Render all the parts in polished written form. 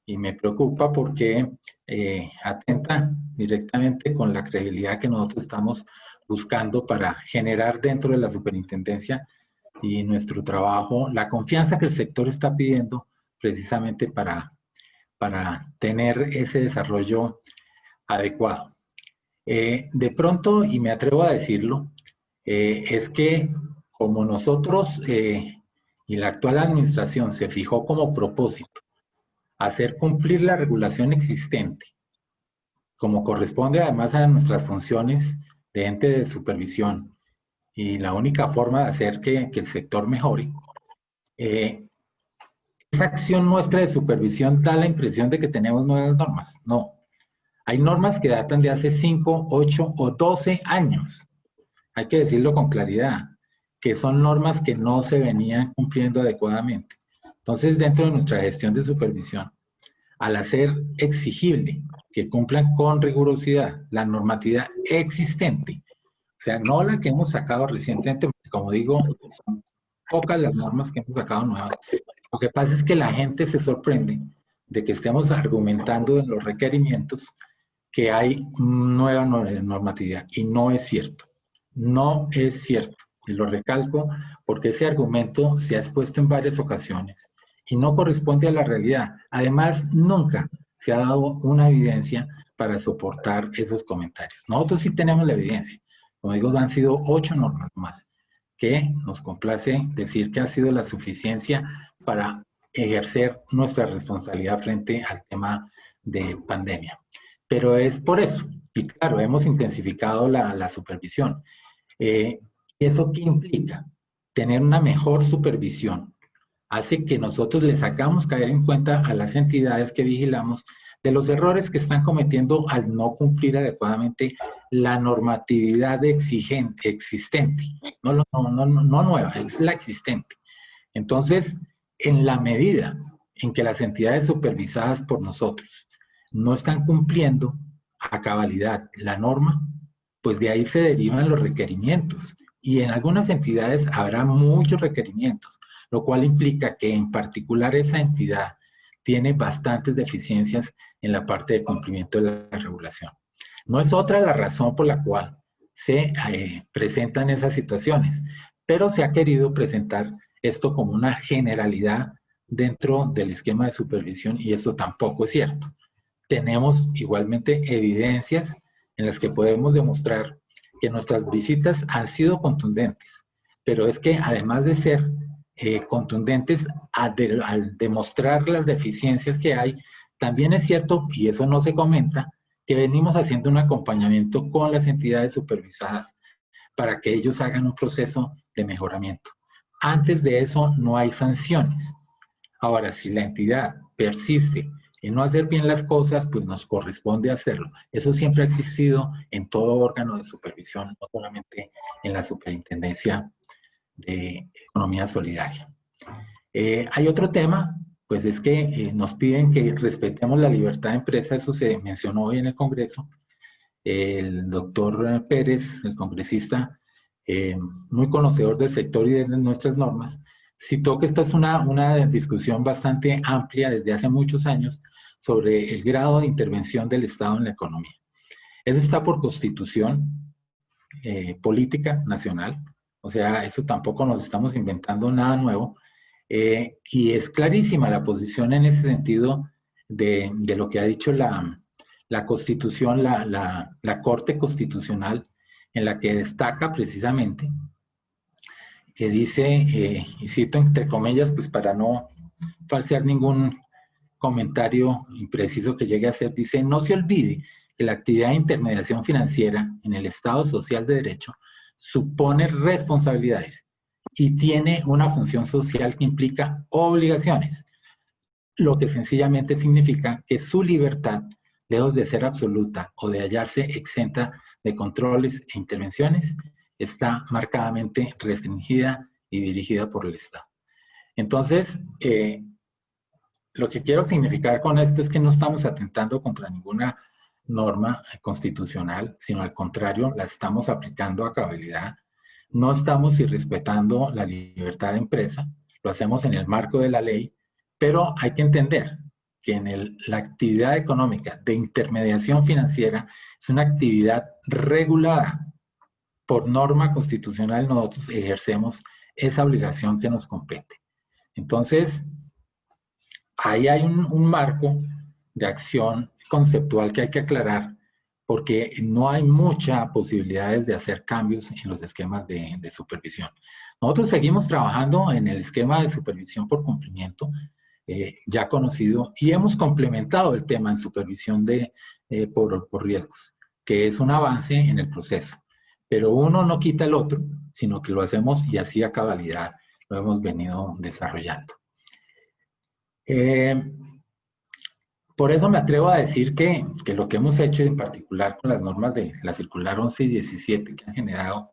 y me preocupa porque atenta directamente con la credibilidad que nosotros estamos buscando para generar dentro de la superintendencia y nuestro trabajo la confianza que el sector está pidiendo precisamente para tener ese desarrollo adecuado. De pronto, y me atrevo a decirlo, es que como nosotros y la actual administración se fijó como propósito hacer cumplir la regulación existente, como corresponde además a nuestras funciones de ente de supervisión, y la única forma de hacer que el sector mejore, eh, esa acción nuestra de supervisión da la impresión de que tenemos nuevas normas. No, hay normas que datan de hace 5, 8 o 12 años. Hay que decirlo con claridad, que son normas que no se venían cumpliendo adecuadamente. Entonces, dentro de nuestra gestión de supervisión, al hacer exigible que cumplan con rigurosidad la normatividad existente, o sea, no la que hemos sacado recientemente, porque como digo, son pocas las normas que hemos sacado nuevas. Lo que pasa es que la gente se sorprende de que estemos argumentando en los requerimientos que hay nueva normatividad, y no es cierto. No es cierto. Y lo recalco porque ese argumento se ha expuesto en varias ocasiones y no corresponde a la realidad. Además, nunca se ha dado una evidencia para soportar esos comentarios. Nosotros sí tenemos la evidencia. Como digo, han sido 8 normas más, que nos complace decir que ha sido la suficiencia para ejercer nuestra responsabilidad frente al tema de pandemia. Pero es por eso, y claro, hemos intensificado la supervisión. ¿Eso qué implica? Tener una mejor supervisión hace que nosotros les hagamos caer en cuenta a las entidades que vigilamos de los errores que están cometiendo al no cumplir adecuadamente la normatividad existente, no nueva, es la existente. Entonces, en la medida en que las entidades supervisadas por nosotros no están cumpliendo a cabalidad la norma, pues de ahí se derivan los requerimientos. Y en algunas entidades habrá muchos requerimientos, lo cual implica que en particular esa entidad tiene bastantes deficiencias en la parte de cumplimiento de la regulación. No es otra la razón por la cual se presentan esas situaciones, pero se ha querido presentar esto como una generalidad dentro del esquema de supervisión, y eso tampoco es cierto. Tenemos igualmente evidencias en las que podemos demostrar que nuestras visitas han sido contundentes, pero es que además de ser contundentes al demostrar las deficiencias que hay, también es cierto, y eso no se comenta, que venimos haciendo un acompañamiento con las entidades supervisadas para que ellos hagan un proceso de mejoramiento. Antes de eso no hay sanciones. Ahora, si la entidad persiste en no hacer bien las cosas, pues nos corresponde hacerlo. Eso siempre ha existido en todo órgano de supervisión, no solamente en la Superintendencia de Economía Solidaria. Hay otro tema, pues es que nos piden que respetemos la libertad de empresa. Eso se mencionó hoy en el Congreso. El doctor Pérez, el congresista, muy conocedor del sector y de nuestras normas, citó que esta es una discusión bastante amplia desde hace muchos años sobre el grado de intervención del Estado en la economía. Eso está por constitución política nacional, o sea, eso tampoco nos estamos inventando nada nuevo, y es clarísima la posición en ese sentido de lo que ha dicho la Constitución, la Corte Constitucional, en la que destaca precisamente, que dice, y cito entre comillas, pues para no falsear ningún comentario impreciso que llegue a ser, dice: no se olvide que la actividad de intermediación financiera en el Estado Social de Derecho supone responsabilidades y tiene una función social que implica obligaciones, lo que sencillamente significa que su libertad, lejos de ser absoluta o de hallarse exenta de controles e intervenciones, está marcadamente restringida y dirigida por el Estado. Entonces, lo que quiero significar con esto es que no estamos atentando contra ninguna norma constitucional, sino al contrario, la estamos aplicando a cabalidad. No estamos irrespetando la libertad de empresa, lo hacemos en el marco de la ley, pero hay que entender que la actividad económica de intermediación financiera es una actividad regulada. Por norma constitucional nosotros ejercemos esa obligación que nos compete. Entonces, ahí hay un marco de acción conceptual que hay que aclarar, porque no hay muchas posibilidades de hacer cambios en los esquemas de supervisión. Nosotros seguimos trabajando en el esquema de supervisión por cumplimiento, ya conocido, y hemos complementado el tema en supervisión por riesgos, que es un avance en el proceso. Pero uno no quita el otro, sino que lo hacemos y así a cabalidad lo hemos venido desarrollando. Por eso me atrevo a decir que lo que hemos hecho, en particular con las normas de la circular 11 y 17, que han generado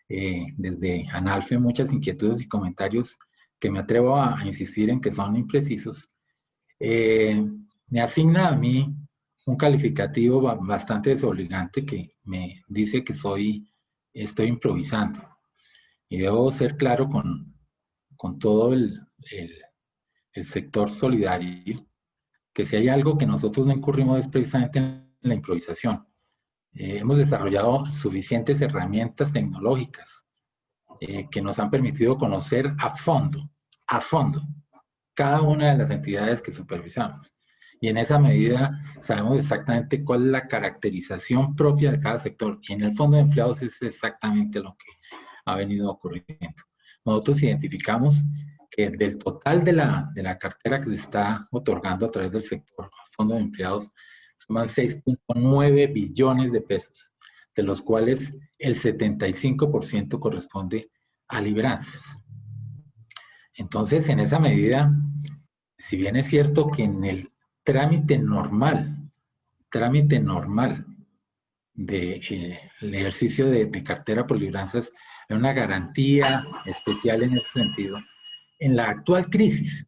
desde ANALFE muchas inquietudes y comentarios que me atrevo a insistir en que son imprecisos, me asigna a mí un calificativo bastante desobligante que me dice que estoy improvisando. Y debo ser claro con todo el sector solidario, que si hay algo que nosotros no incurrimos es precisamente en la improvisación. Hemos desarrollado suficientes herramientas tecnológicas que nos han permitido conocer a fondo, cada una de las entidades que supervisamos. Y en esa medida sabemos exactamente cuál es la caracterización propia de cada sector. Y en el Fondo de Empleados es exactamente lo que ha venido ocurriendo. Nosotros identificamos que del total de la cartera que se está otorgando a través del sector Fondo de Empleados, suman 6.9 billones de pesos, de los cuales el 75% corresponde a libranzas. Entonces, en esa medida, si bien es cierto que en el trámite normal del ejercicio de cartera por libranzas, hay una garantía especial en ese sentido. En la actual crisis,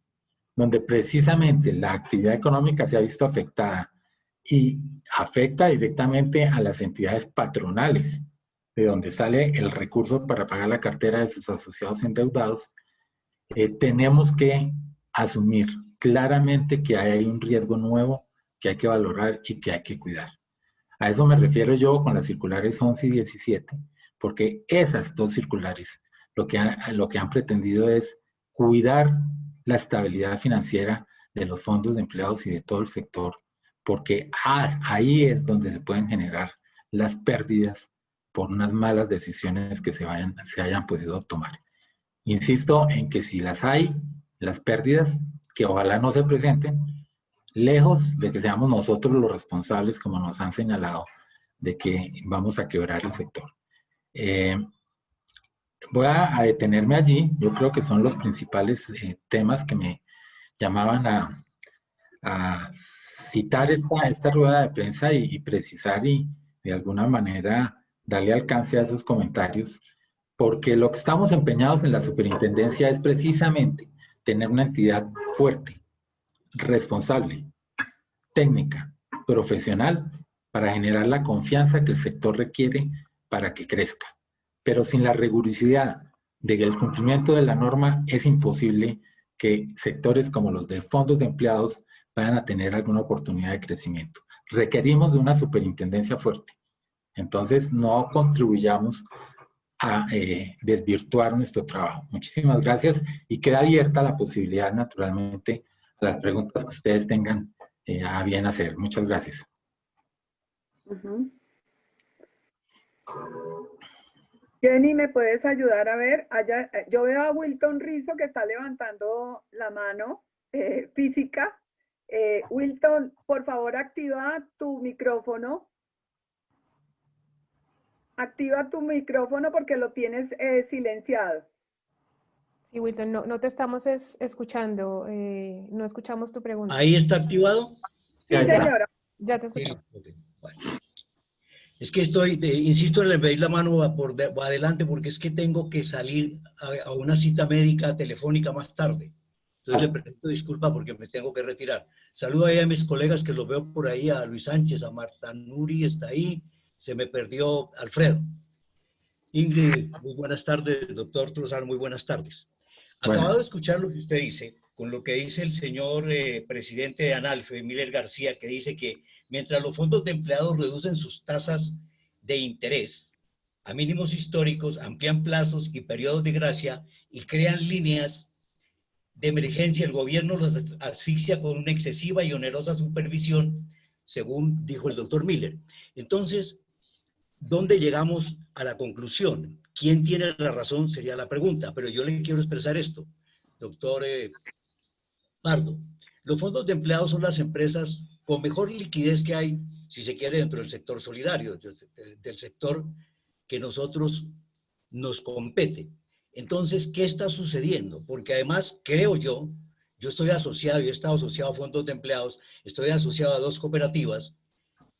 donde precisamente la actividad económica se ha visto afectada y afecta directamente a las entidades patronales, de donde sale el recurso para pagar la cartera de sus asociados endeudados, tenemos que asumir claramente que hay un riesgo nuevo que hay que valorar y que hay que cuidar. A eso me refiero yo con las circulares 11 y 17, porque esas dos circulares lo que han pretendido es cuidar la estabilidad financiera de los fondos de empleados y de todo el sector, porque ahí es donde se pueden generar las pérdidas por unas malas decisiones que se hayan podido tomar. Insisto en que si las hay, las pérdidas, que ojalá no se presenten, lejos de que seamos nosotros los responsables, como nos han señalado, de que vamos a quebrar el sector. Voy a detenerme allí. Yo creo que son los principales temas que me llamaban a citar esta rueda de prensa y precisar y de alguna manera darle alcance a esos comentarios, porque lo que estamos empeñados en la superintendencia es precisamente tener una entidad fuerte, responsable, técnica, profesional, para generar la confianza que el sector requiere para que crezca. Pero sin la rigurosidad del cumplimiento de la norma es imposible que sectores como los de fondos de empleados vayan a tener alguna oportunidad de crecimiento. Requerimos de una superintendencia fuerte. Entonces, no contribuyamos a desvirtuar nuestro trabajo. Muchísimas gracias y queda abierta la posibilidad, naturalmente, a las preguntas que ustedes tengan a bien hacer. Muchas gracias. Jenny, ¿me puedes ayudar a ver? Allá, yo veo a Wilton Rizo que está levantando la mano física. Wilton, por favor, activa tu micrófono. Activa tu micrófono porque lo tienes silenciado. Sí, Wilton, no te estamos escuchando, no escuchamos tu pregunta. ¿Ahí está activado? Sí, señora. Ya te escuchamos. Okay. Bueno. Es que insisto en pedir la mano por adelante porque es que tengo que salir a una cita médica telefónica más tarde. Entonces le presento disculpa porque me tengo que retirar. Saludo ahí a mis colegas que los veo por ahí, a Luis Sánchez, a Marta Nuri está ahí, se me perdió Alfredo. Ingrid, muy buenas tardes. Doctor Trozano, muy buenas tardes. Acabado de escuchar lo que usted dice, con lo que dice el señor presidente de ANALFE, Miller García, que dice que mientras los fondos de empleados reducen sus tasas de interés a mínimos históricos, amplían plazos y periodos de gracia y crean líneas de emergencia, el gobierno los asfixia con una excesiva y onerosa supervisión, según dijo el doctor Miller. Entonces, ¿dónde llegamos a la conclusión? ¿Quién tiene la razón? Sería la pregunta, pero yo le quiero expresar esto, doctor Pardo. Los fondos de empleados son las empresas con mejor liquidez que hay, si se quiere, dentro del sector solidario, del sector que nosotros nos compete. Entonces, ¿qué está sucediendo? Porque además, creo yo estoy asociado, yo he estado asociado a fondos de empleados, estoy asociado a 2 cooperativas,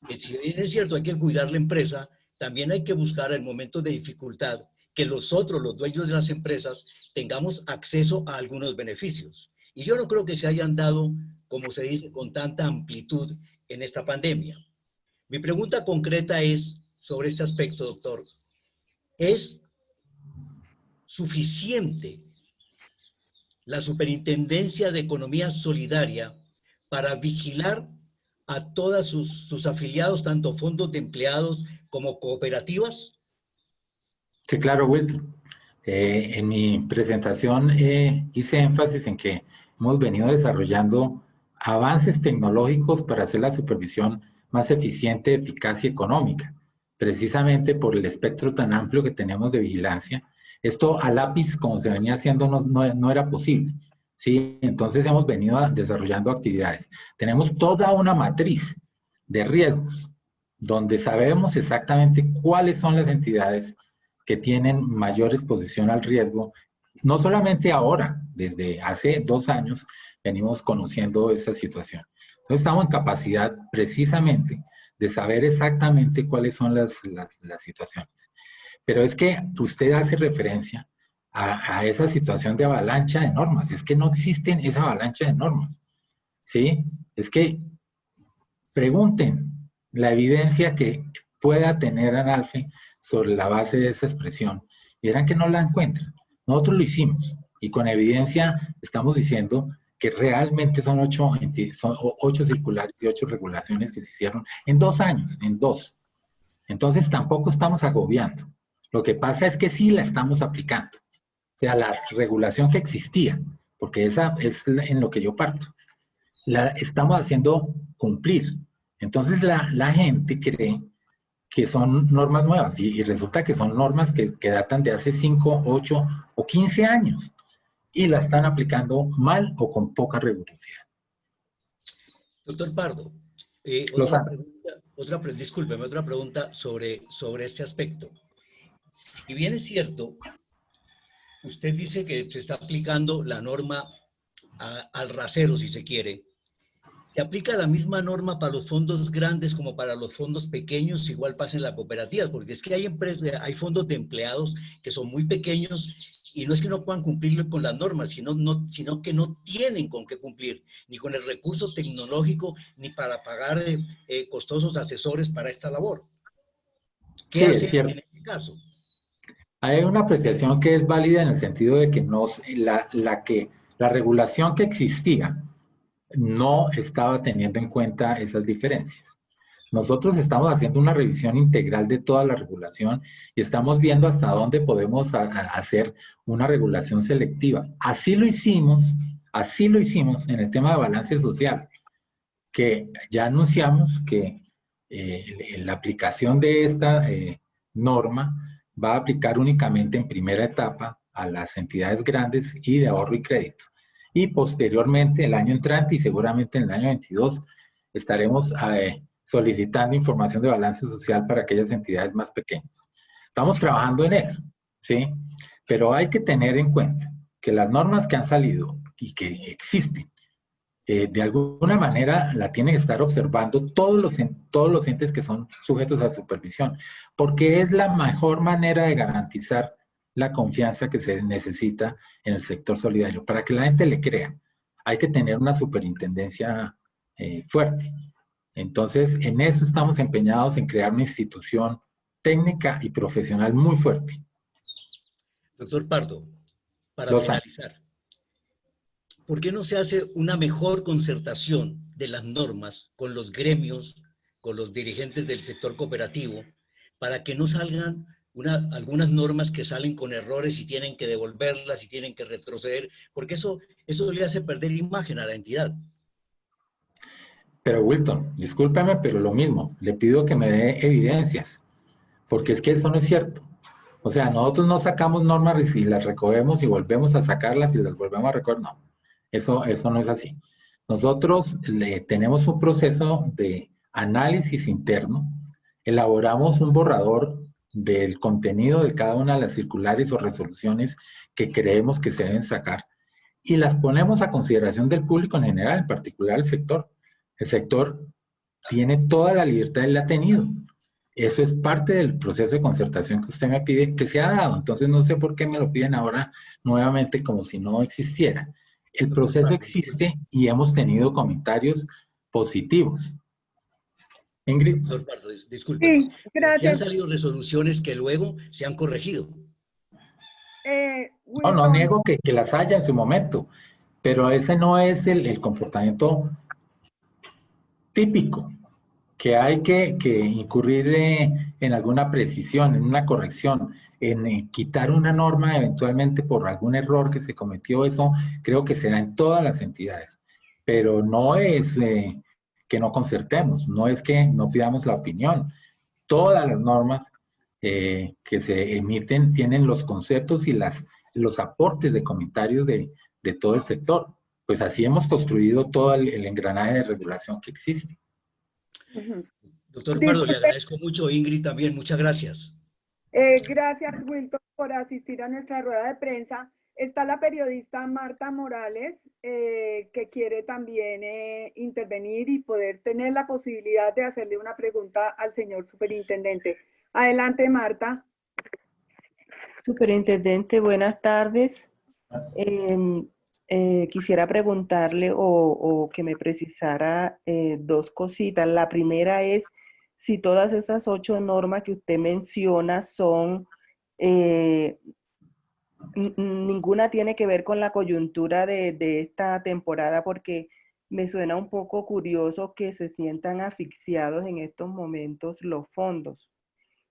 que si bien es cierto, hay que cuidar la empresa, también hay que buscar en momentos de dificultad que nosotros, los dueños de las empresas, tengamos acceso a algunos beneficios. Y yo no creo que se hayan dado, como se dice, con tanta amplitud en esta pandemia. Mi pregunta concreta es sobre este aspecto, doctor. ¿Es suficiente la Superintendencia de Economía Solidaria para vigilar a todos sus afiliados, tanto fondos de empleados como cooperativas? Sí, claro, Wilton. En mi presentación hice énfasis en que hemos venido desarrollando avances tecnológicos para hacer la supervisión más eficiente, eficaz y económica, precisamente por el espectro tan amplio que tenemos de vigilancia. Esto a lápiz, como se venía haciendo, no era posible, ¿sí? Entonces hemos venido desarrollando actividades. Tenemos toda una matriz de riesgos, donde sabemos exactamente cuáles son las entidades que tienen mayor exposición al riesgo. No solamente ahora, desde hace 2 años venimos conociendo esa situación. Entonces estamos en capacidad precisamente de saber exactamente cuáles son las situaciones. Pero es que usted hace referencia a esa situación de avalancha de normas. Es que no existen esa avalancha de normas, ¿sí? Es que pregunten la evidencia que pueda tener ANALFE sobre la base de esa expresión y verán que no la encuentran. Nosotros lo hicimos y con evidencia estamos diciendo que realmente son 8 circulares y 8 regulaciones que se hicieron en 2 años, en 2. Entonces tampoco estamos agobiando. Lo que pasa es que sí la estamos aplicando. O sea, la regulación que existía, porque esa es en lo que yo parto, la estamos haciendo cumplir. Entonces la gente cree que son normas nuevas y resulta que son normas que datan de hace 5, 8 o 15 años y la están aplicando mal o con poca rigurosidad. Doctor Pardo, discúlpeme, otra pregunta sobre este aspecto. Si bien es cierto, usted dice que se está aplicando la norma al rasero, si se quiere. ¿Se aplica la misma norma para los fondos grandes como para los fondos pequeños? Igual pasa en la cooperativa, porque es que hay empresas, hay fondos de empleados que son muy pequeños y no es que no puedan cumplir con las normas, sino que no tienen con qué cumplir, ni con el recurso tecnológico, ni para pagar costosos asesores para esta labor. ¿Qué hace en este caso? Hay una apreciación que es válida en el sentido de que la regulación que existía no estaba teniendo en cuenta esas diferencias. Nosotros estamos haciendo una revisión integral de toda la regulación y estamos viendo hasta dónde podemos hacer una regulación selectiva. Así lo hicimos en el tema de balance social, que ya anunciamos que la aplicación de esta norma va a aplicar únicamente en primera etapa a las entidades grandes y de ahorro y crédito. Y posteriormente, el año entrante y seguramente en el año 22, estaremos solicitando información de balance social para aquellas entidades más pequeñas. Estamos trabajando en eso, ¿sí? Pero hay que tener en cuenta que las normas que han salido y que existen, de alguna manera la tienen que estar observando todos los entes que son sujetos a supervisión, porque es la mejor manera de garantizar la confianza que se necesita en el sector solidario. Para que la gente le crea, hay que tener una superintendencia fuerte. Entonces, en eso estamos empeñados en crear una institución técnica y profesional muy fuerte. Doctor Pardo, para finalizar, ¿por qué no se hace una mejor concertación de las normas con los gremios, con los dirigentes del sector cooperativo, para que no salgan algunas normas que salen con errores y tienen que devolverlas y tienen que retroceder? Porque eso le hace perder imagen a la entidad. Pero Wilton, discúlpame, pero lo mismo, le pido que me dé evidencias, porque es que eso no es cierto. O sea, nosotros no sacamos normas y las recogemos y volvemos a sacarlas y las volvemos a recoger. No, eso no es así. Nosotros tenemos un proceso de análisis interno, elaboramos un borrador del contenido de cada una de las circulares o resoluciones que creemos que se deben sacar y las ponemos a consideración del público en general, en particular el sector. El sector tiene toda la libertad, él la ha tenido. Eso es parte del proceso de concertación que usted me pide, que se ha dado. Entonces no sé por qué me lo piden ahora nuevamente como si no existiera. El proceso existe y hemos tenido comentarios positivos. Ingrid. Doctor Pardo, disculpe. Sí, Sí gracias. han salido resoluciones que luego se han corregido. No niego que las haya en su momento, pero ese no es el comportamiento típico, que hay que incurrir en alguna precisión, en una corrección, en quitar una norma eventualmente por algún error que se cometió. Eso creo que se da en todas las entidades, pero no es que no concertemos, no es que no pidamos la opinión. Todas las normas que se emiten tienen los conceptos y los aportes de comentarios de todo el sector. Pues así hemos construido todo el engranaje de regulación que existe. Doctor Pardo, le agradezco mucho. Ingrid también, muchas gracias. Gracias, Wilton, por asistir a nuestra rueda de prensa. Está la periodista Marta Morales, que quiere también intervenir y poder tener la posibilidad de hacerle una pregunta al señor superintendente. Adelante, Marta. Superintendente, buenas tardes. Quisiera preguntarle o que me precisara dos cositas. La primera es si todas esas 8 normas que usted menciona son, ninguna tiene que ver con la coyuntura de esta temporada, porque me suena un poco curioso que se sientan asfixiados en estos momentos los fondos.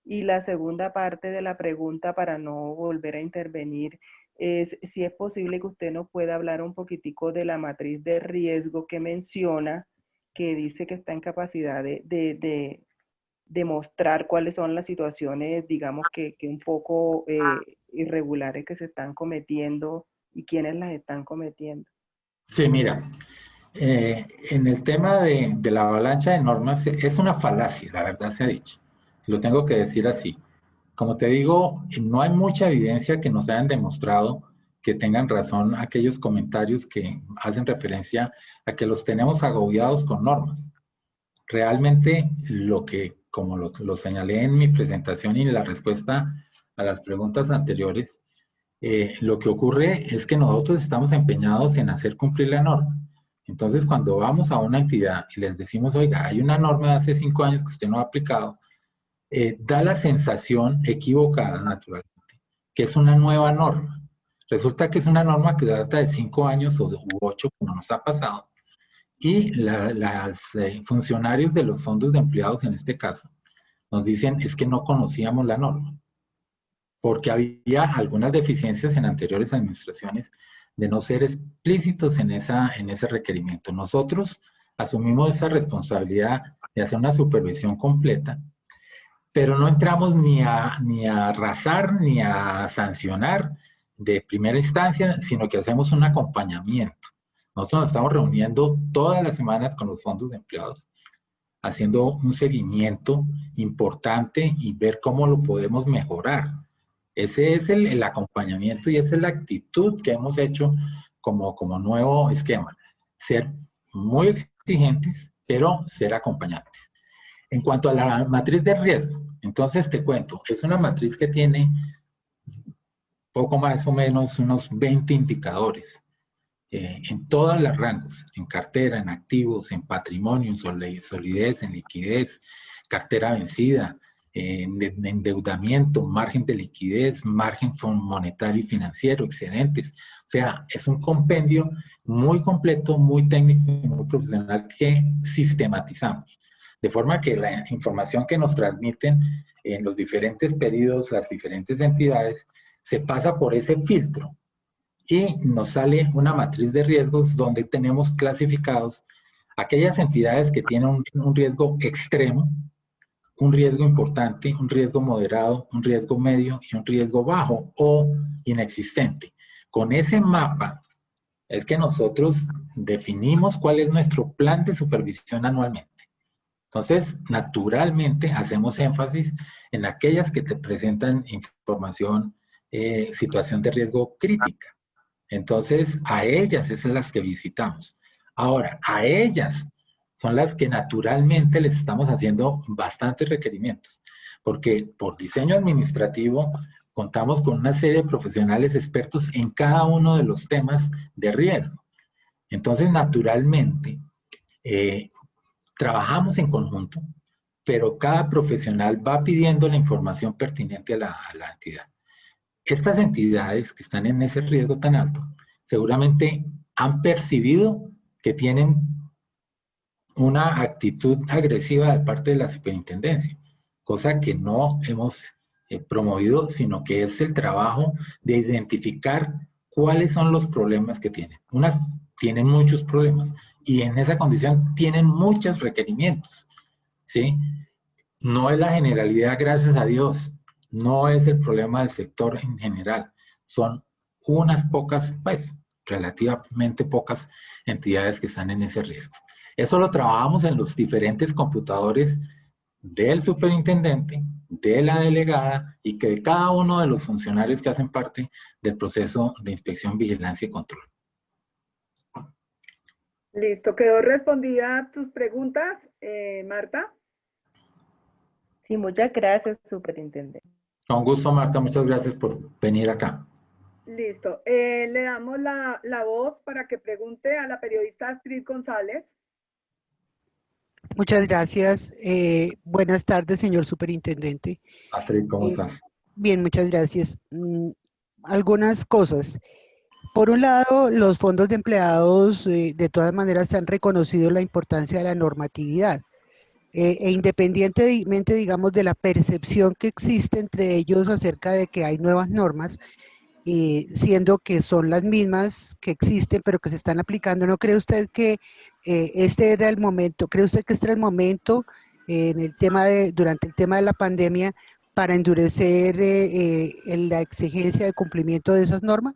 Y la segunda parte de la pregunta, para no volver a intervenir, es si es posible que usted nos pueda hablar un poquitico de la matriz de riesgo que menciona, que dice que está en capacidad de mostrar cuáles son las situaciones, digamos que un poco irregulares que se están cometiendo y quiénes las están cometiendo. Sí, mira, en el tema de la avalancha de normas es una falacia, la verdad se ha dicho. Lo tengo que decir así. Como te digo, no hay mucha evidencia que nos hayan demostrado que tengan razón aquellos comentarios que hacen referencia a que los tenemos agobiados con normas. Realmente lo que, como lo señalé en mi presentación y en la respuesta a las preguntas anteriores, lo que ocurre es que nosotros estamos empeñados en hacer cumplir la norma. Entonces, cuando vamos a una entidad y les decimos, oiga, hay una norma de hace 5 años que usted no ha aplicado, da la sensación equivocada, naturalmente, que es una nueva norma. Resulta que es una norma que data de 5 años u 8, como nos ha pasado, y los funcionarios de los fondos de empleados, en este caso, nos dicen es que no conocíamos la norma, porque había algunas deficiencias en anteriores administraciones de no ser explícitos en ese requerimiento. Nosotros asumimos esa responsabilidad de hacer una supervisión completa, pero no entramos ni a arrasar ni a sancionar de primera instancia, sino que hacemos un acompañamiento. Nosotros nos estamos reuniendo todas las semanas con los fondos de empleados, haciendo un seguimiento importante y ver cómo lo podemos mejorar. Ese es el acompañamiento y esa es la actitud que hemos hecho como nuevo esquema. Ser muy exigentes, pero ser acompañantes. En cuanto a la matriz de riesgo, entonces te cuento, es una matriz que tiene poco más o menos unos 20 indicadores en todos los rangos, en cartera, en activos, en patrimonio, en solidez, en liquidez, cartera vencida, de endeudamiento, margen de liquidez, margen monetario y financiero, excedentes. O sea, es un compendio muy completo, muy técnico y muy profesional que sistematizamos. De forma que la información que nos transmiten en los diferentes periodos, las diferentes entidades, se pasa por ese filtro y nos sale una matriz de riesgos donde tenemos clasificados aquellas entidades que tienen un riesgo extremo, un riesgo importante, un riesgo moderado, un riesgo medio y un riesgo bajo o inexistente. Con ese mapa es que nosotros definimos cuál es nuestro plan de supervisión anualmente. Entonces, naturalmente, hacemos énfasis en aquellas que te presentan información, situación de riesgo crítica. Entonces, a ellas es las que visitamos. Ahora, a ellas son las que naturalmente les estamos haciendo bastantes requerimientos, porque por diseño administrativo contamos con una serie de profesionales expertos en cada uno de los temas de riesgo. Entonces, naturalmente, trabajamos en conjunto, pero cada profesional va pidiendo la información pertinente a la entidad. Estas entidades que están en ese riesgo tan alto, seguramente han percibido que tienen una actitud agresiva de parte de la superintendencia, cosa que no hemos promovido, sino que es el trabajo de identificar cuáles son los problemas que tienen. Unas tienen muchos problemas y en esa condición tienen muchos requerimientos, ¿sí? No es la generalidad, gracias a Dios, no es el problema del sector en general, son unas pocas, pues, relativamente pocas entidades que están en ese riesgo. Eso lo trabajamos en los diferentes computadores del superintendente, de la delegada y que de cada uno de los funcionarios que hacen parte del proceso de inspección, vigilancia y control. Listo, quedó respondida tus preguntas, Marta. Sí, muchas gracias, superintendente. Con gusto, Marta, muchas gracias por venir acá. Listo, le damos la voz para que pregunte a la periodista Astrid González. Muchas gracias. Buenas tardes, señor superintendente. Astrid, ¿cómo estás? Bien, muchas gracias. Algunas cosas. Por un lado, los fondos de empleados de todas maneras han reconocido la importancia de la normatividad. E independientemente, digamos, de la percepción que existe entre ellos acerca de que hay nuevas normas, siendo que son las mismas que existen, pero que se están aplicando, ¿no cree usted que este era el momento, cree usted que este era el momento en el tema durante el tema de la pandemia para endurecer la exigencia de cumplimiento de esas normas?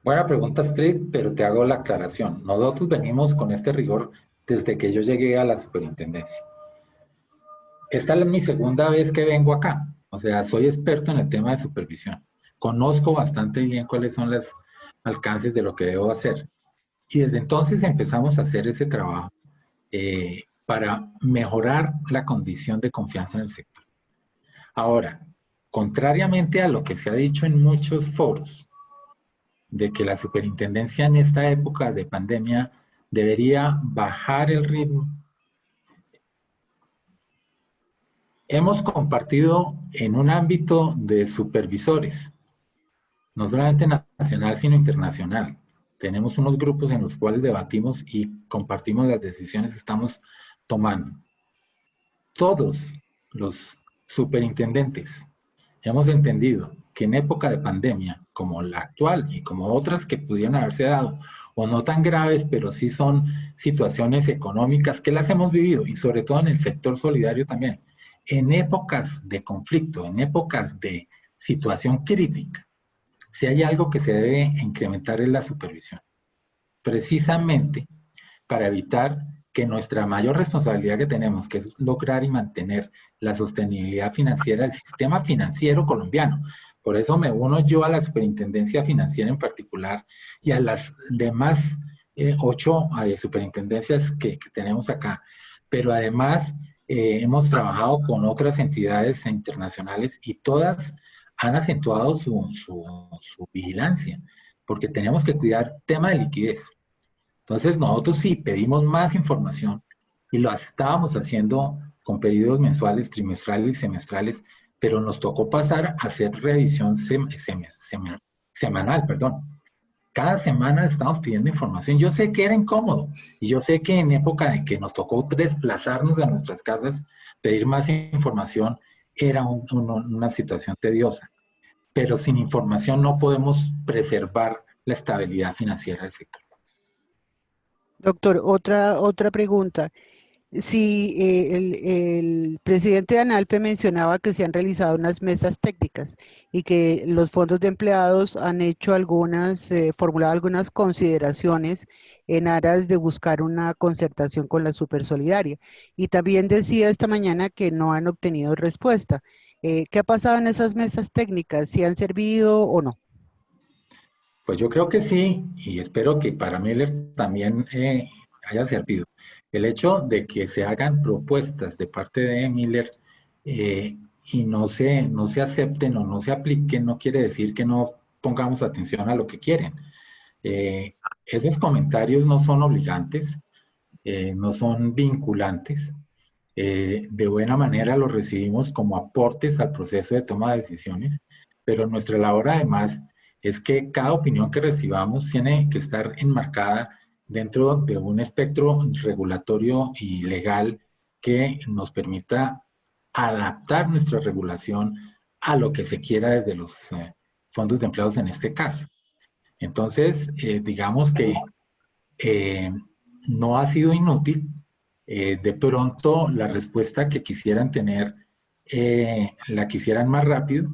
Buena pregunta, Astrid, pero te hago la aclaración. Nosotros venimos con este rigor desde que yo llegué a la superintendencia. Esta es mi segunda vez que vengo acá. O sea, soy experto en el tema de supervisión. Conozco bastante bien cuáles son los alcances de lo que debo hacer. Y desde entonces empezamos a hacer ese trabajo para mejorar la condición de confianza en el sector. Ahora, contrariamente a lo que se ha dicho en muchos foros, de que la superintendencia en esta época de pandemia debería bajar el ritmo, hemos compartido en un ámbito de supervisores, no solamente nacional, sino internacional. Tenemos unos grupos en los cuales debatimos y compartimos las decisiones que estamos tomando. Todos los superintendentes hemos entendido que en época de pandemia, como la actual y como otras que pudieron haberse dado, o no tan graves, pero sí son situaciones económicas que las hemos vivido, y sobre todo en el sector solidario también, en épocas de conflicto, en épocas de situación crítica, si hay algo que se debe incrementar es la supervisión. Precisamente para evitar que nuestra mayor responsabilidad que tenemos, que es lograr y mantener la sostenibilidad financiera del sistema financiero colombiano. Por eso me uno yo a la superintendencia financiera en particular y a las demás 8 superintendencias que tenemos acá. Pero además hemos trabajado con otras entidades internacionales y todas han acentuado su vigilancia, porque tenemos que cuidar tema de liquidez. Entonces nosotros sí pedimos más información y lo estábamos haciendo con periodos mensuales, trimestrales y semestrales, pero nos tocó pasar a hacer revisión semanal, perdón. Cada semana le estamos pidiendo información. Yo sé que era incómodo y yo sé que en época de que nos tocó desplazarnos a nuestras casas, pedir más información, era una situación tediosa. Pero sin información no podemos preservar la estabilidad financiera del sector. Doctor, otra pregunta. Si el presidente de ANALFE mencionaba que se han realizado unas mesas técnicas y que los fondos de empleados han hecho formulado algunas consideraciones en aras de buscar una concertación con la Supersolidaria. Y también decía esta mañana que no han obtenido respuesta. ¿Qué ha pasado en esas mesas técnicas? ¿Si han servido o no? Pues yo creo que sí, y espero que para Miller también haya servido. El hecho de que se hagan propuestas de parte de Miller y no se acepten o no se apliquen, no quiere decir que no pongamos atención a lo que quieren. Esos comentarios no son obligantes, no son vinculantes. De buena manera los recibimos como aportes al proceso de toma de decisiones, pero nuestra labor además es que cada opinión que recibamos tiene que estar enmarcada dentro de un espectro regulatorio y legal que nos permita adaptar nuestra regulación a lo que se quiera desde los fondos de empleados en este caso. Entonces, digamos que eh, no ha sido inútil. De pronto, la respuesta que quisieran tener la quisieran más rápido,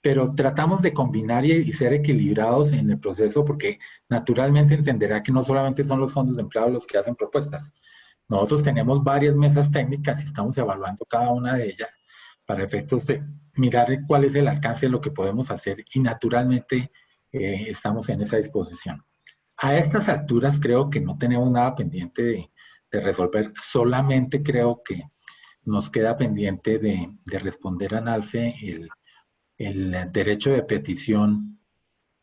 pero tratamos de combinar y ser equilibrados en el proceso porque naturalmente entenderá que no solamente son los fondos de empleados los que hacen propuestas. Nosotros tenemos varias mesas técnicas y estamos evaluando cada una de ellas para efectos de mirar cuál es el alcance de lo que podemos hacer y naturalmente estamos en esa disposición. A estas alturas creo que no tenemos nada pendiente de resolver, solamente creo que nos queda pendiente de responder a ANALFE el derecho de petición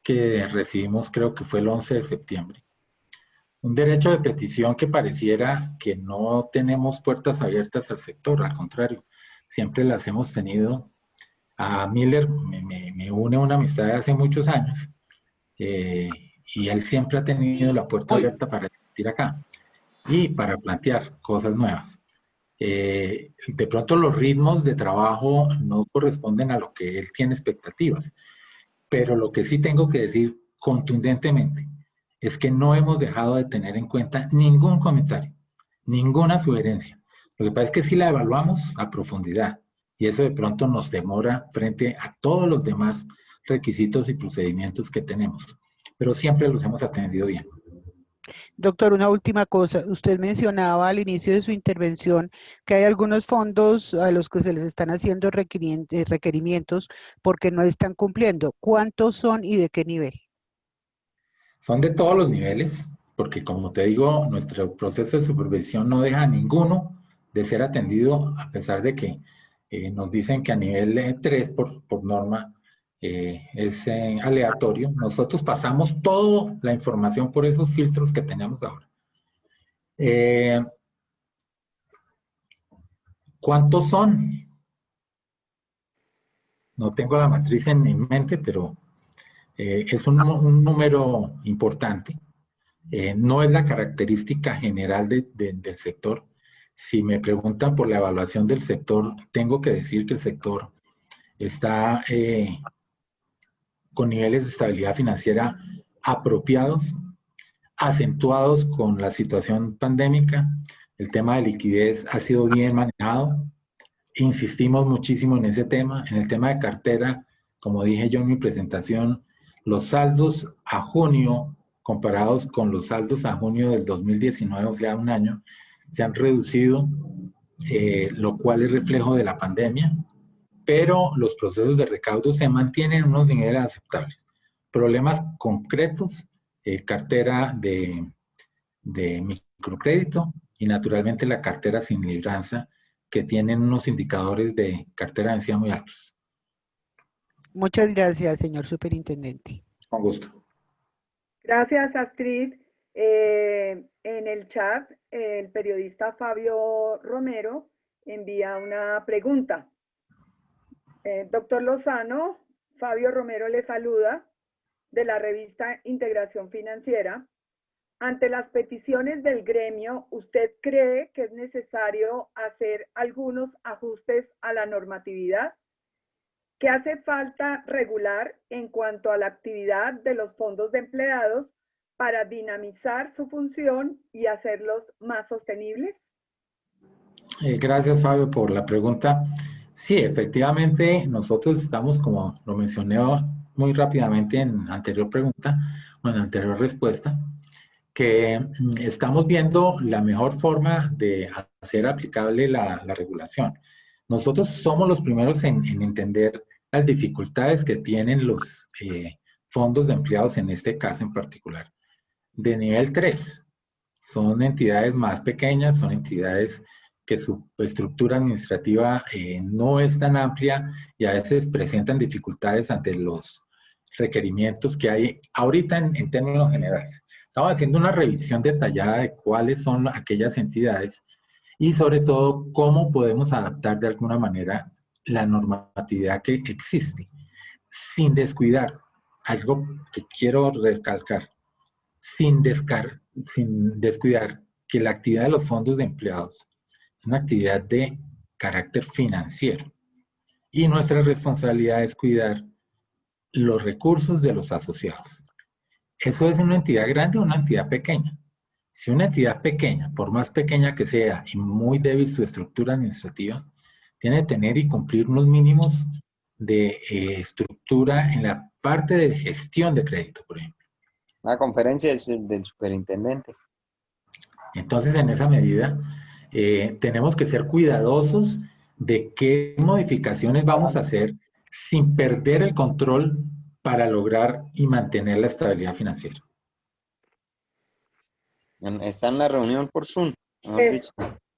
que recibimos, creo que fue el 11 de septiembre. Un derecho de petición que pareciera que no tenemos puertas abiertas al sector, al contrario, siempre las hemos tenido. A Miller me une una amistad de hace muchos años y él siempre ha tenido la puerta abierta para existir acá y para plantear cosas nuevas. De pronto los ritmos de trabajo no corresponden a lo que él tiene expectativas, pero lo que sí tengo que decir contundentemente es que no hemos dejado de tener en cuenta ningún comentario, ninguna sugerencia. Lo que pasa es que sí la evaluamos a profundidad y eso de pronto nos demora frente a todos los demás requisitos y procedimientos que tenemos, pero siempre los hemos atendido bien. Doctor, una última cosa. Usted mencionaba al inicio de su intervención que hay algunos fondos a los que se les están haciendo requerimientos porque no están cumpliendo. ¿Cuántos son y de qué nivel? Son de todos los niveles, porque como te digo, nuestro proceso de supervisión no deja a ninguno de ser atendido, a pesar de que nos dicen que a nivel 3 por norma es aleatorio. Nosotros pasamos toda la información por esos filtros que tenemos ahora. ¿Cuántos son? No tengo la matriz en mi mente, pero es un número importante. No es la característica general del sector. Si me preguntan por la evaluación del sector, tengo que decir que el sector está con niveles de estabilidad financiera apropiados, acentuados con la situación pandémica. El tema de liquidez ha sido bien manejado. Insistimos muchísimo en ese tema. En el tema de cartera, como dije yo en mi presentación, los saldos a junio comparados con los saldos a junio del 2019, o sea, un año, se han reducido, lo cual es reflejo de la pandemia, pero los procesos de recaudo se mantienen en unos niveles aceptables. Problemas concretos, cartera de microcrédito y naturalmente la cartera sin libranza, que tienen unos indicadores de cartera vencida muy altos. Muchas gracias, señor superintendente. Con gusto. Gracias, Astrid. En el chat, el periodista Fabio Romero envía una pregunta. Doctor Lozano, Fabio Romero le saluda de la revista Integración Financiera. Ante las peticiones del gremio, ¿usted cree que es necesario hacer algunos ajustes a la normatividad? ¿Qué hace falta regular en cuanto a la actividad de los fondos de empleados para dinamizar su función y hacerlos más sostenibles? Gracias, Fabio, por la pregunta. Sí, efectivamente, nosotros estamos, como lo mencioné muy rápidamente en la anterior pregunta, o en la anterior respuesta, que estamos viendo la mejor forma de hacer aplicable la regulación. Nosotros somos los primeros en entender las dificultades que tienen los fondos de empleados, en este caso en particular, de nivel 3. Son entidades más pequeñas, son entidades que su estructura administrativa no es tan amplia y a veces presentan dificultades ante los requerimientos que hay ahorita en términos generales. Estamos haciendo una revisión detallada de cuáles son aquellas entidades y sobre todo cómo podemos adaptar de alguna manera la normatividad que existe, sin descuidar, algo que quiero recalcar, sin descuidar que la actividad de los fondos de empleados es una actividad de carácter financiero y nuestra responsabilidad es cuidar los recursos de los asociados. Eso es una entidad grande o una entidad pequeña. Si una entidad pequeña, por más pequeña que sea y muy débil su estructura administrativa, tiene que tener y cumplir unos mínimos de estructura en la parte de gestión de crédito, por ejemplo. Una conferencia del superintendente. Entonces, en esa medida, tenemos que ser cuidadosos de qué modificaciones vamos a hacer sin perder el control para lograr y mantener la estabilidad financiera. Está en una reunión por Zoom, mejor dicho.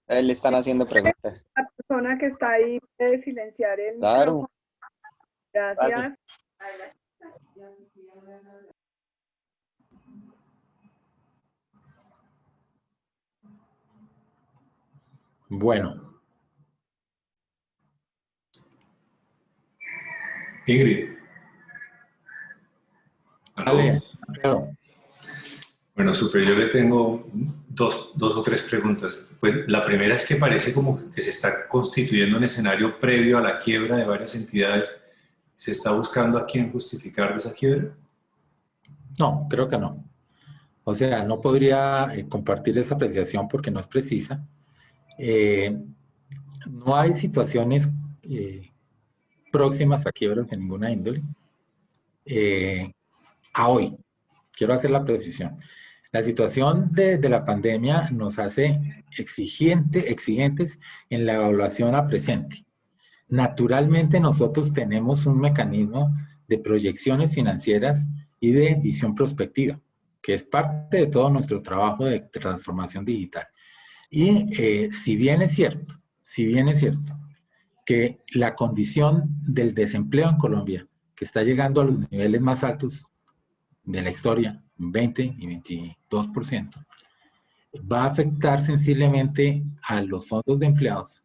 Le están haciendo preguntas. La persona que está ahí puede silenciar el Claro. micrófono. Gracias. Bueno. Ingrid. Dale, bueno, súper. Yo le tengo dos o tres preguntas. Pues la primera es que parece como que se está constituyendo un escenario previo a la quiebra de varias entidades. ¿Se está buscando a quién justificar de esa quiebra? No, creo que no. O sea, no podría compartir esa apreciación porque no es precisa. No hay situaciones próximas a quiebras de ninguna índole. A hoy, quiero hacer la precisión. La situación de la pandemia nos hace exigentes en la evaluación a presente. Naturalmente nosotros tenemos un mecanismo de proyecciones financieras y de visión prospectiva, que es parte de todo nuestro trabajo de transformación digital. Y si bien es cierto que la condición del desempleo en Colombia, que está llegando a los niveles más altos de la historia, 20 y 22%, va a afectar sensiblemente a los fondos de empleados.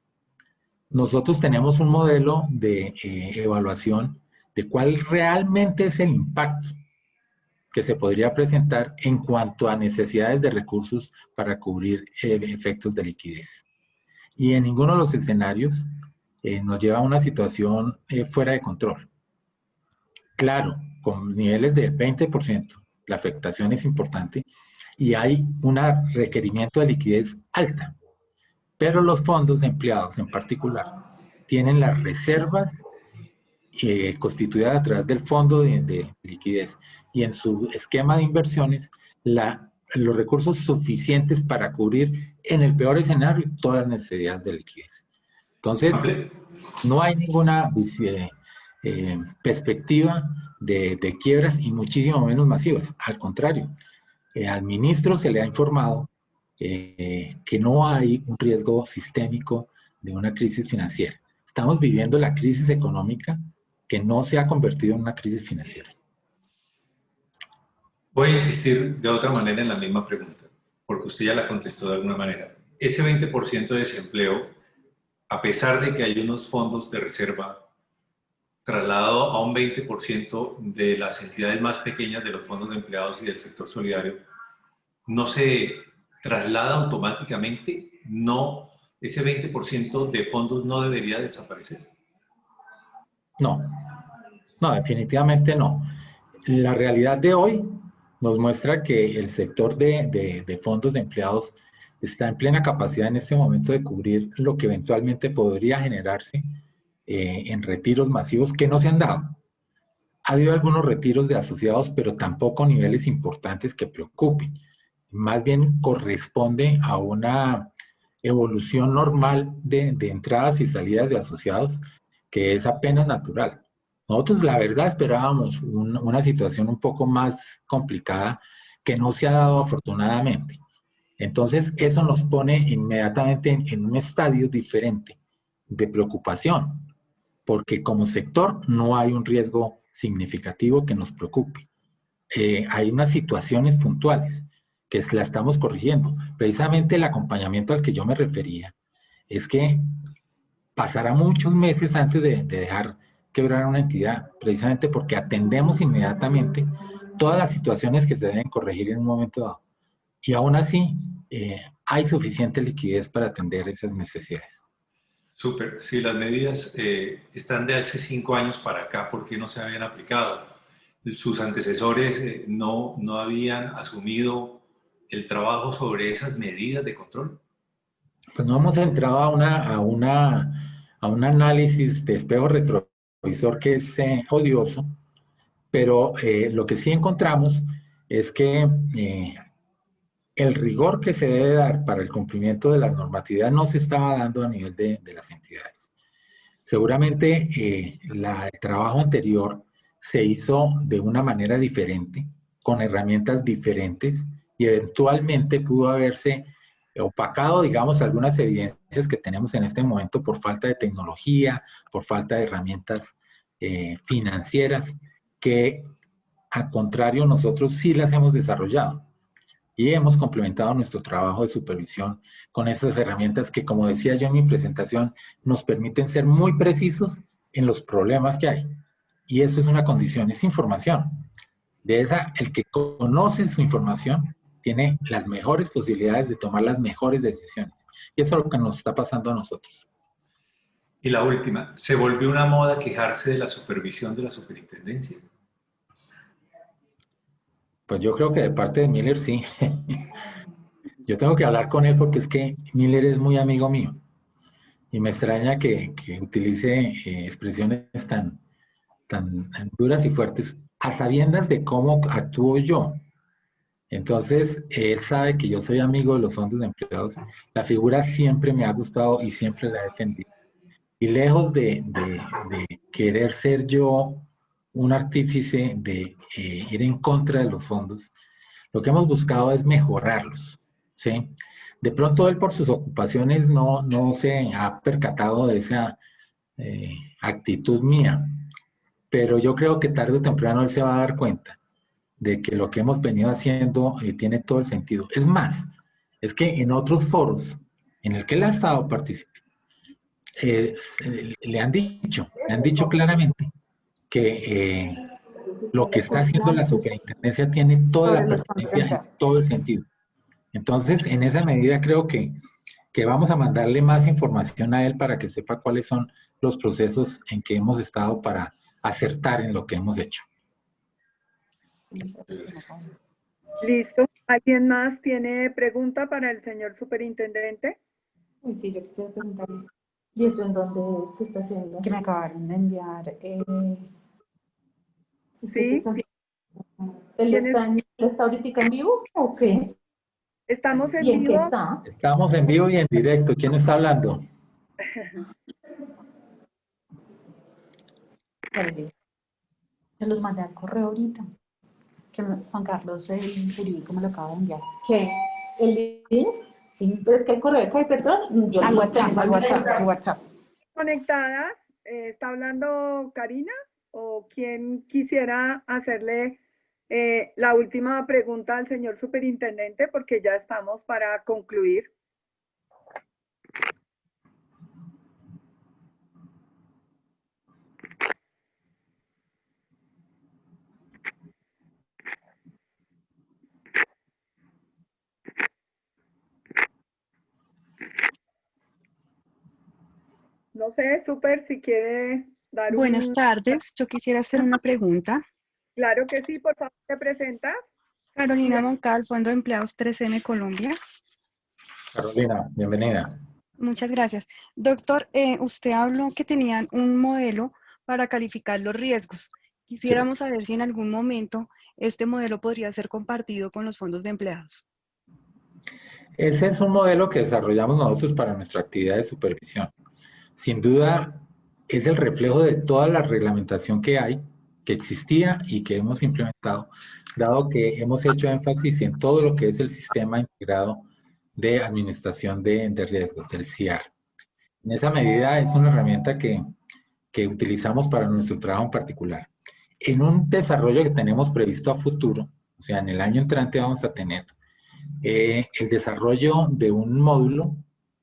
Nosotros tenemos un modelo de evaluación de cuál realmente es el impacto que se podría presentar en cuanto a necesidades de recursos para cubrir efectos de liquidez. Y en ninguno de los escenarios nos lleva a una situación fuera de control. Claro, con niveles de 20%, la afectación es importante y hay un requerimiento de liquidez alta. Pero los fondos de empleados en particular tienen las reservas constituidas a través del fondo de liquidez y en su esquema de inversiones los recursos suficientes para cubrir en el peor escenario todas las necesidades de liquidez. Entonces, no hay ninguna perspectiva de quiebras y muchísimo menos masivas. Al contrario, al ministro se le ha informado que no hay un riesgo sistémico de una crisis financiera. Estamos viviendo la crisis económica que no se ha convertido en una crisis financiera. Voy a insistir de otra manera en la misma pregunta, porque usted ya la contestó de alguna manera. Ese 20% de desempleo a pesar de que hay unos fondos de reserva, trasladado a un 20% de las entidades más pequeñas de los fondos de empleados y del sector solidario, no se traslada automáticamente, no, ese 20% de fondos no debería desaparecer. No, no, definitivamente no. La realidad de hoy nos muestra que el sector de fondos de empleados está en plena capacidad en este momento de cubrir lo que eventualmente podría generarse en retiros masivos que no se han dado. Ha habido algunos retiros de asociados, pero tampoco niveles importantes que preocupen. Más bien corresponde a una evolución normal de entradas y salidas de asociados que es apenas natural. Nosotros, la verdad, esperábamos una situación un poco más complicada que no se ha dado afortunadamente. Entonces, eso nos pone inmediatamente en un estadio diferente de preocupación, porque como sector no hay un riesgo significativo que nos preocupe. Hay unas situaciones puntuales que la estamos corrigiendo. Precisamente el acompañamiento al que yo me refería es que pasará muchos meses antes de dejar quebrar una entidad, precisamente porque atendemos inmediatamente todas las situaciones que se deben corregir en un momento dado. Y aún así, hay suficiente liquidez para atender esas necesidades. Súper. Si las medidas están de hace 5 años para acá, ¿por qué no se habían aplicado? Sus antecesores no habían asumido el trabajo sobre esas medidas de control. Pues no hemos entrado a un análisis de espejo retrovisor que es odioso, pero lo que sí encontramos es que el rigor que se debe dar para el cumplimiento de la normatividad no se estaba dando a nivel de las entidades. Seguramente el trabajo anterior se hizo de una manera diferente, con herramientas diferentes, y eventualmente pudo haberse opacado, digamos, algunas evidencias que tenemos en este momento por falta de tecnología, por falta de herramientas financieras, que al contrario nosotros sí las hemos desarrollado. Y hemos complementado nuestro trabajo de supervisión con estas herramientas que, como decía yo en mi presentación, nos permiten ser muy precisos en los problemas que hay. Y eso es una condición, es información. De esa, el que conoce su información tiene las mejores posibilidades de tomar las mejores decisiones. Y eso es lo que nos está pasando a nosotros. Y la última, ¿se volvió una moda quejarse de la supervisión de la superintendencia? Pues yo creo que de parte de Miller sí. Yo tengo que hablar con él porque es que Miller es muy amigo mío. Y me extraña que utilice expresiones tan duras y fuertes a sabiendas de cómo actúo yo. Entonces, él sabe que yo soy amigo de los fondos de empleados. La figura siempre me ha gustado y siempre la he defendido. Y lejos de querer ser yo un artífice de ir en contra de los fondos, lo que hemos buscado es mejorarlos, ¿sí? De pronto él por sus ocupaciones no se ha percatado de esa actitud mía, pero yo creo que tarde o temprano él se va a dar cuenta de que lo que hemos venido haciendo tiene todo el sentido. Es más, es que en otros foros en el que él ha estado participando, le han dicho claramente que lo que está haciendo la superintendencia tiene toda la pertinencia y todo el sentido. Entonces, en esa medida creo que vamos a mandarle más información a él para que sepa cuáles son los procesos en que hemos estado para acertar en lo que hemos hecho. Listo. ¿Alguien más tiene pregunta para el señor superintendente? Sí, yo quisiera preguntarle. ¿Y eso en dónde es que está haciendo? Que me acabaron de enviar. Sí. ¿Él está ahorita en vivo o qué? Sí. Estamos en vivo. ¿Y en qué vivo? está? Estamos en vivo y en directo. ¿Quién está hablando? Se los mandé al correo ahorita. Que Juan Carlos, el jurídico, me lo acaba de enviar. ¿Qué? ¿El link? Sí. Pero es que el correo que hay, perdón. Al WhatsApp. ¿Conectadas? ¿Está hablando Karina? ¿O quién quisiera hacerle la última pregunta al señor superintendente? Porque ya estamos para concluir. No sé, Súper, si quiere dar Buenas tardes, yo quisiera hacer una pregunta. Claro que sí, por favor, ¿te presentas? Carolina Moncal, Fondo de Empleados 3M Colombia. Carolina, bienvenida. Muchas gracias. Doctor, usted habló que tenían un modelo para calificar los riesgos. Quisiéramos saber si en algún momento este modelo podría ser compartido con los fondos de empleados. Ese es un modelo que desarrollamos nosotros para nuestra actividad de supervisión. Sin duda, es el reflejo de toda la reglamentación que hay, que existía y que hemos implementado, dado que hemos hecho énfasis en todo lo que es el sistema integrado de administración de riesgos, el CIAR. En esa medida es una herramienta que utilizamos para nuestro trabajo en particular. En un desarrollo que tenemos previsto a futuro, o sea, en el año entrante vamos a tener el desarrollo de un módulo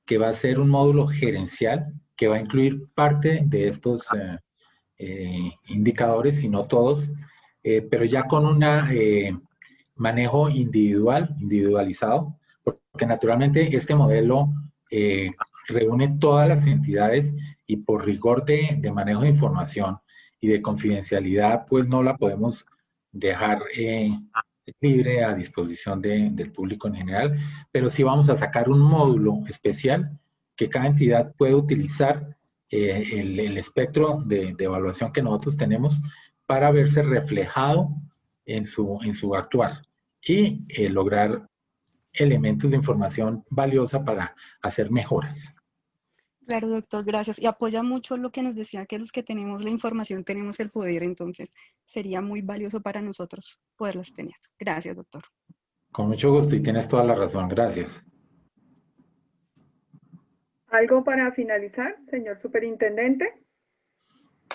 que va a ser un módulo gerencial que va a incluir parte de estos indicadores, si no todos, pero ya con un manejo individualizado, porque naturalmente este modelo reúne todas las entidades y por rigor de manejo de información y de confidencialidad, pues no la podemos dejar libre a disposición del público en general, pero sí vamos a sacar un módulo especial que cada entidad puede utilizar el espectro de evaluación que nosotros tenemos para verse reflejado en su actuar y lograr elementos de información valiosa para hacer mejoras. Claro, doctor, gracias. Y apoya mucho lo que nos decía, que los que tenemos la información tenemos el poder, entonces sería muy valioso para nosotros poderlas tener. Gracias, doctor. Con mucho gusto y tienes toda la razón. Gracias. ¿Algo para finalizar, señor superintendente?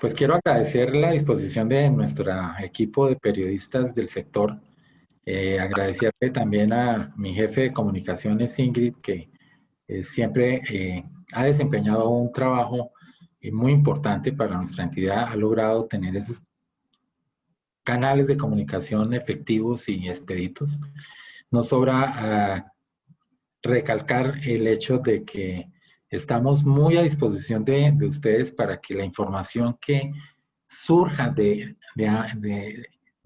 Pues quiero agradecer la disposición de nuestro equipo de periodistas del sector. Agradecerle también a mi jefe de comunicaciones, Ingrid, que siempre ha desempeñado un trabajo muy importante para nuestra entidad. Ha logrado tener esos canales de comunicación efectivos y expeditos. No sobra recalcar el hecho de que estamos muy a disposición de ustedes para que la información que surja de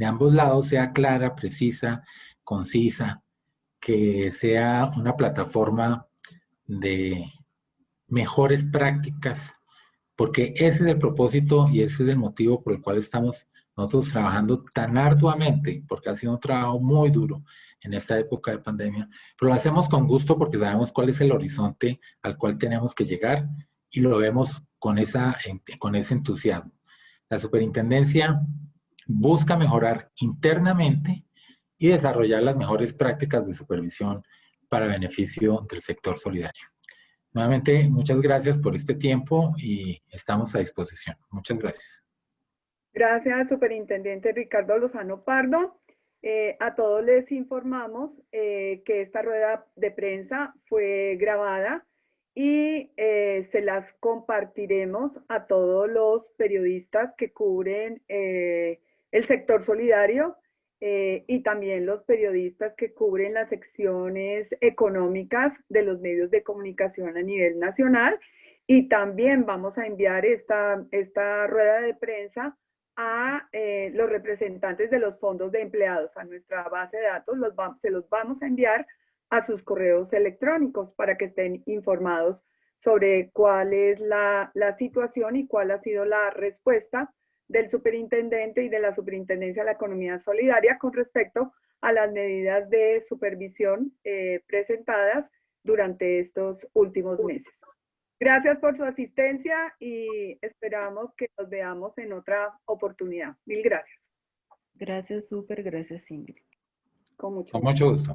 ambos lados sea clara, precisa, concisa, que sea una plataforma de mejores prácticas, porque ese es el propósito y ese es el motivo por el cual estamos nosotros trabajando tan arduamente, porque ha sido un trabajo muy duro en esta época de pandemia, pero lo hacemos con gusto porque sabemos cuál es el horizonte al cual tenemos que llegar y lo vemos con ese entusiasmo. La superintendencia busca mejorar internamente y desarrollar las mejores prácticas de supervisión para beneficio del sector solidario. Nuevamente, muchas gracias por este tiempo y estamos a disposición. Muchas gracias. Gracias, superintendente Ricardo Lozano Pardo. A todos les informamos que esta rueda de prensa fue grabada y se las compartiremos a todos los periodistas que cubren el sector solidario y también los periodistas que cubren las secciones económicas de los medios de comunicación a nivel nacional. Y también vamos a enviar esta rueda de prensa a los representantes de los fondos de empleados, a nuestra base de datos, se los vamos a enviar a sus correos electrónicos para que estén informados sobre cuál es la situación y cuál ha sido la respuesta del superintendente y de la Superintendencia de la Economía Solidaria con respecto a las medidas de supervisión presentadas durante estos últimos meses. Gracias por su asistencia y esperamos que nos veamos en otra oportunidad. Mil gracias. Gracias, Súper. Gracias, Ingrid. Con mucho gusto.